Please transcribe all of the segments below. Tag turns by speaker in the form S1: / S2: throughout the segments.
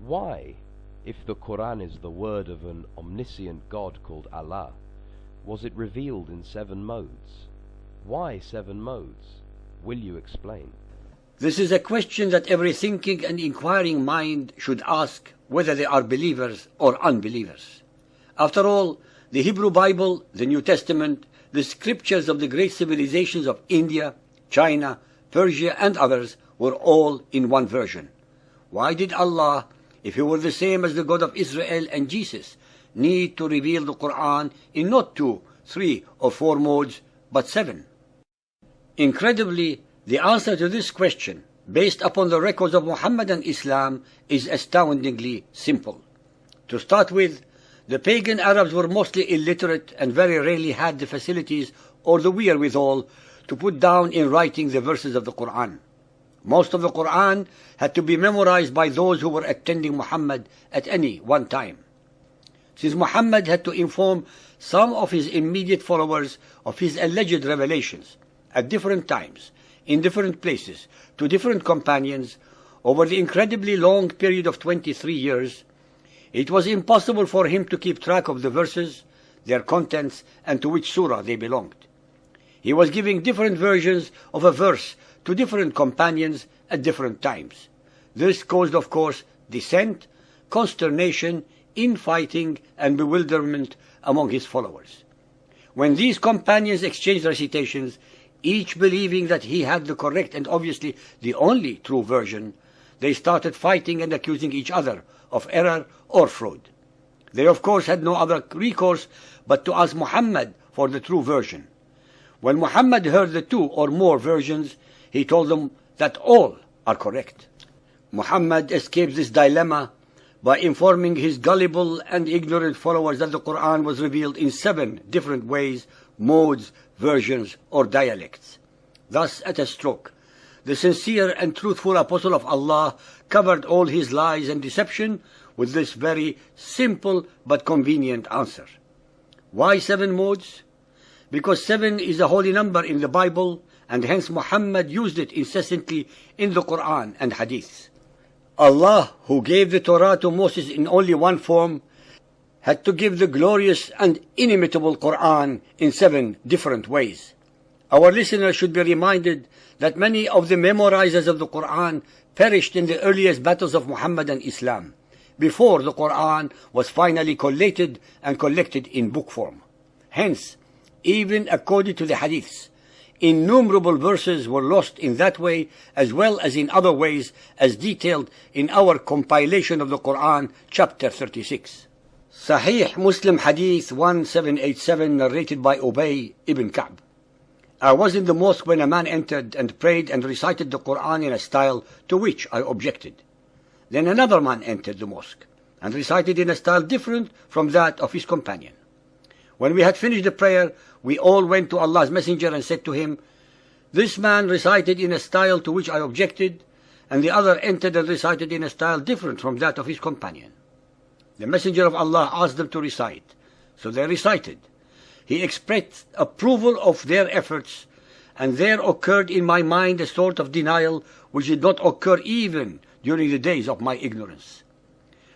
S1: Why, if the Quran is the word of an omniscient God called Allah, was it revealed in 7 modes? Why 7 modes? Will you explain?
S2: This is a question that every thinking and inquiring mind should ask, whether they are believers or unbelievers. After all, the Hebrew Bible, the New Testament, the scriptures of the great civilizations of India, China, Persia, and others were all in one version. Why did Allah, if He were the same as the God of Israel and Jesus, need to reveal the Quran in not 2, 3, or 4 modes, but 7? Incredibly, the answer to this question, based upon the records of Muhammad and Islam, is astoundingly simple. To start with, the pagan Arabs were mostly illiterate and very rarely had the facilities or the wherewithal to put down in writing the verses of the Quran. Most of the Quran had to be memorized by those who were attending Muhammad at any one time. Since Muhammad had to inform some of his immediate followers of his alleged revelations at different times, in different places, to different companions, over the incredibly long period of 23 years, it was impossible for him to keep track of the verses, their contents, and to which surah they belonged. He was giving different versions of a verse to different companions at different times. This caused, of course, dissent, consternation, infighting, and bewilderment among his followers. When these companions exchanged recitations, each believing that he had the correct and obviously the only true version, they started fighting and accusing each other of error or fraud. They of course had no other recourse but to ask Muhammad for the true version. When Muhammad heard the 2 or more versions, he told them that all are correct. Muhammad escaped this dilemma by informing his gullible and ignorant followers that the Quran was revealed in 7 different ways, modes, versions, or dialects. Thus, at a stroke, the sincere and truthful apostle of Allah covered all his lies and deception with this very simple but convenient answer. Why 7 modes? Because 7 is a holy number in the Bible, and hence Muhammad used it incessantly in the Quran and Hadith. Allah, who gave the Torah to Moses in only one form, had to give the glorious and inimitable Quran in 7 different ways. Our listeners should be reminded that many of the memorizers of the Quran perished in the earliest battles of Muhammad and Islam, before the Quran was finally collated and collected in book form. Hence, even according to the Hadiths, innumerable verses were lost in that way as well as in other ways, as detailed in our compilation of the Quran, chapter 36. Sahih Muslim Hadith 1787, narrated by Ubay ibn Ka'b. I was in the mosque when a man entered and prayed and recited the Quran in a style to which I objected. Then another man entered the mosque and recited in a style different from that of his companion. When we had finished the prayer, we all went to Allah's Messenger and said to him, "This man recited in a style to which I objected, and the other entered and recited in a style different from that of his companion." The Messenger of Allah asked them to recite, so they recited. He expressed approval of their efforts, and there occurred in my mind a sort of denial which did not occur even during the days of my ignorance.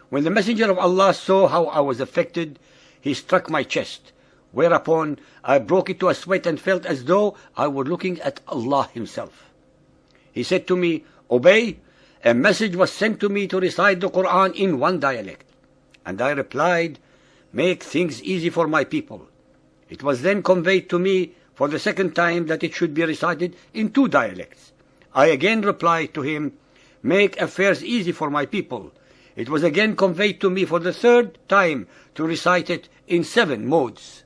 S2: When the Messenger of Allah saw how I was affected, he struck my chest, whereupon I broke into a sweat and felt as though I were looking at Allah Himself. He said to me, "Obey, a message was sent to me to recite the Quran in one dialect." And I replied, "Make things easy for my people." It was then conveyed to me for the second time that it should be recited in 2 dialects. I again replied to him, "Make affairs easy for my people." It was again conveyed to me for the 3rd time to recite it in 7 modes.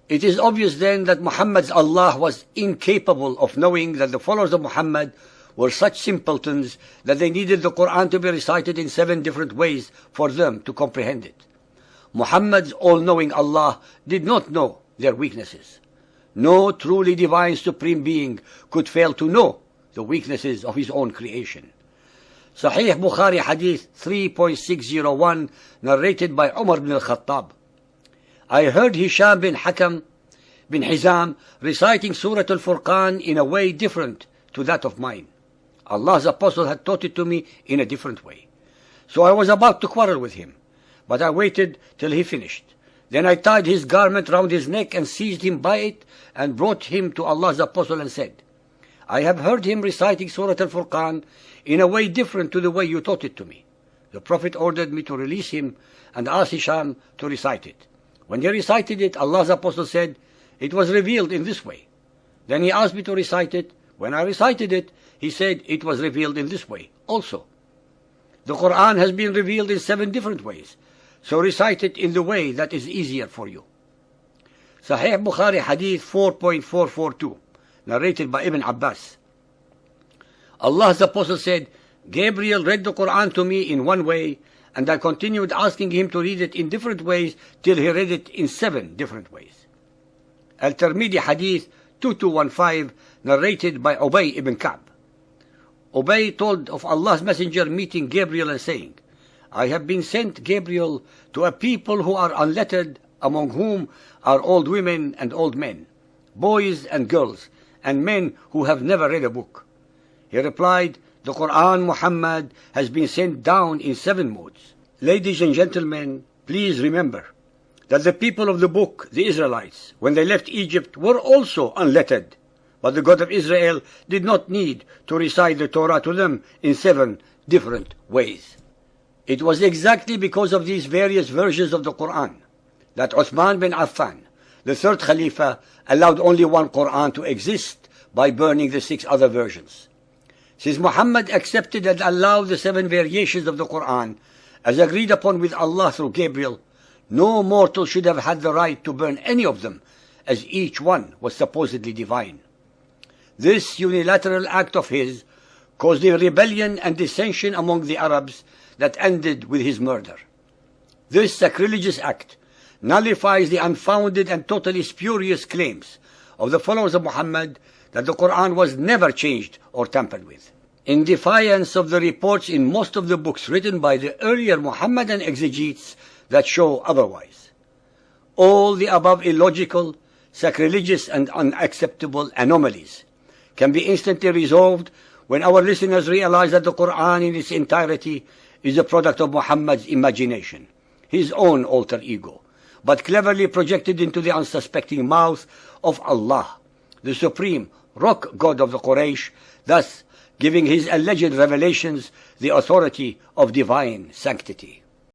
S2: It is obvious then that Muhammad's Allah was incapable of knowing that the followers of Muhammad were such simpletons that they needed the Quran to be recited in 7 different ways for them to comprehend it. Muhammad's all-knowing Allah did not know their weaknesses. No truly divine supreme being could fail to know the weaknesses of his own creation. Sahih Bukhari Hadith 3.601, narrated by Umar ibn al-Khattab. I heard Hisham bin Hakam bin Hizam reciting Surah Al-Furqan in a way different to that of mine. Allah's Apostle had taught it to me in a different way. So I was about to quarrel with him, but I waited till he finished. Then I tied his garment round his neck and seized him by it and brought him to Allah's Apostle and said, I have heard him reciting Surah Al-Furqan in a way different to the way you taught it to me. The Prophet ordered me to release him and asked Hisham to recite it. When he recited it, Allah's Apostle said, it was revealed in this way. Then he asked me to recite it. When I recited it, he said it was revealed in this way also. The Quran has been revealed in 7 different ways, so recite it in the way that is easier for you. Sahih Bukhari Hadith 4.442, narrated by Ibn Abbas. Allah's Apostle said, Gabriel read the Quran to me in one way, and I continued asking him to read it in different ways till he read it in 7 different ways. Al-Tirmidhi Hadith 2215, narrated by Ubay ibn Ka'b. Ubay told of Allah's Messenger meeting Gabriel and saying, I have been sent, Gabriel, to a people who are unlettered, among whom are old women and old men, boys and girls, and men who have never read a book. He replied, the Quran, Muhammad, has been sent down in 7 modes. Ladies and gentlemen, please remember that the people of the book, the Israelites, when they left Egypt, were also unlettered. But the God of Israel did not need to recite the Torah to them in 7 different ways. It was exactly because of these various versions of the Quran that Uthman bin Affan, the 3rd Khalifa, allowed only one Quran to exist by burning the 6 other versions. Since Muhammad accepted and allowed the 7 variations of the Quran as agreed upon with Allah through Gabriel, no mortal should have had the right to burn any of them, as each one was supposedly divine. This unilateral act of his caused a rebellion and dissension among the Arabs that ended with his murder. This sacrilegious act nullifies the unfounded and totally spurious claims of the followers of Muhammad that the Quran was never changed or tampered with, in defiance of the reports in most of the books written by the earlier Muhammadan exegetes that show otherwise. All the above illogical, sacrilegious and unacceptable anomalies can be instantly resolved when our listeners realize that the Quran in its entirety is a product of Muhammad's imagination, his own alter ego, but cleverly projected into the unsuspecting mouth of Allah, the supreme rock god of the Quraysh, thus giving his alleged revelations the authority of divine sanctity.